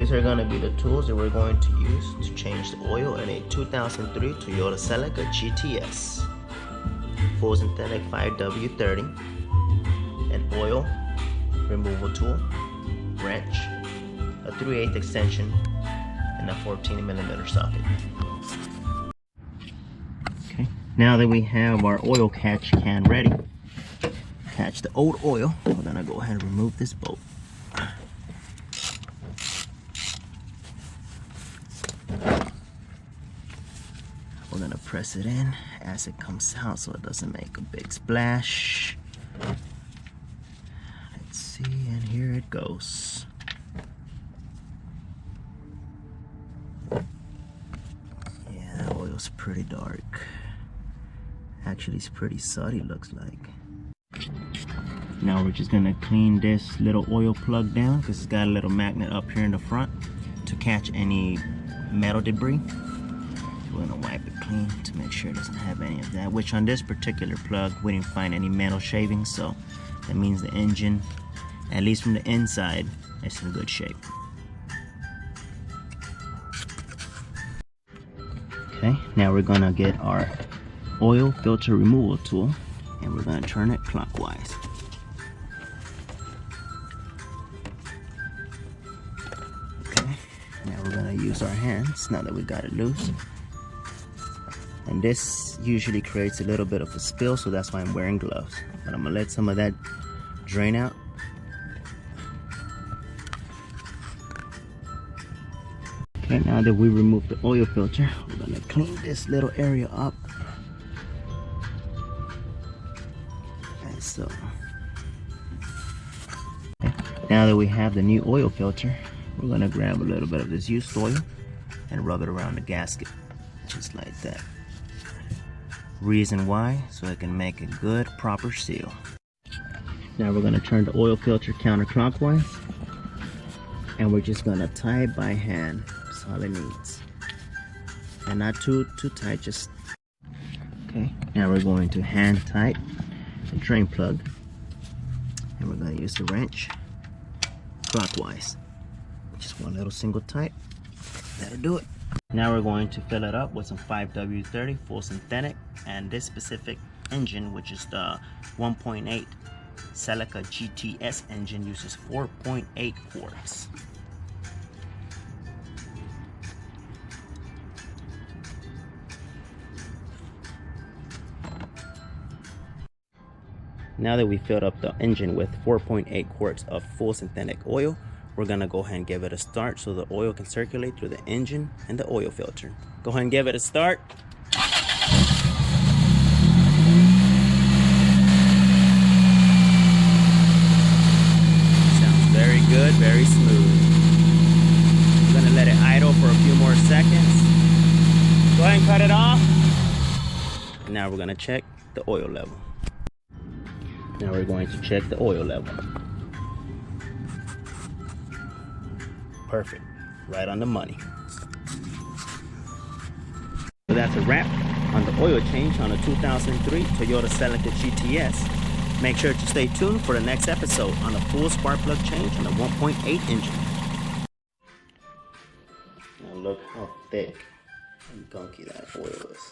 These are going to be the tools that we're going to use to change the oil in a 2003 Toyota Celica G-TS. Full synthetic 5W30, an oil removal tool, wrench, a 3/8 extension, and a 14mm socket. Okay, now that we have our oil catch can ready, catch the old oil, we're gonna go ahead and remove this bolt. We're gonna press it in as it comes out so it doesn't make a big splash. Let's see, and here it goes. Yeah, that oil's pretty dark. Actually, it's pretty sooty, looks like. Now we're just gonna clean this little oil plug down because it's got a little magnet up here in the front to catch any metal debris. We're gonna wipe it clean to make sure it doesn't have any of that, which on this particular plug we didn't find any metal shavings, so that means the engine, at least from the inside, is in good shape. Okay, now we're gonna get our oil filter removal tool and we're gonna turn it clockwise. Okay, now we're gonna use our hands now that we got it loose. And this usually creates a little bit of a spill, so that's why I'm wearing gloves. But I'm gonna let some of that drain out. Okay, now that we removed the oil filter, we're gonna clean this little area up. And so, okay. Now that we have the new oil filter, we're gonna grab a little bit of this used oil and rub it around the gasket, just like that. Reason why, so it can make a good proper seal. Now we're going to turn the oil filter counterclockwise and we're just going to tie it by hand. That's all it needs, and not too tight, just okay. Now we're going to hand tight the drain plug and we're going to use the wrench clockwise. Just one little single tight, that'll do it. Now we're going to fill it up with some 5W30 full synthetic, and this specific engine, which is the 1.8 Celica G-TS engine, uses 4.8 quarts. Now that we filled up the engine with 4.8 quarts of full synthetic oil, we're gonna go ahead and give it a start so the oil can circulate through the engine and the oil filter. Go ahead and give it a start. Sounds very good, very smooth. We're gonna let it idle for a few more seconds. Go ahead and cut it off. Now we're gonna check the oil level. Now we're going to check the oil level. Perfect, right on the money. So that's a wrap on the oil change on a 2003 Toyota Celica G-TS. Make sure to stay tuned for the next episode on a full spark plug change on the 1.8 engine. Now look how thick and gunky that oil is.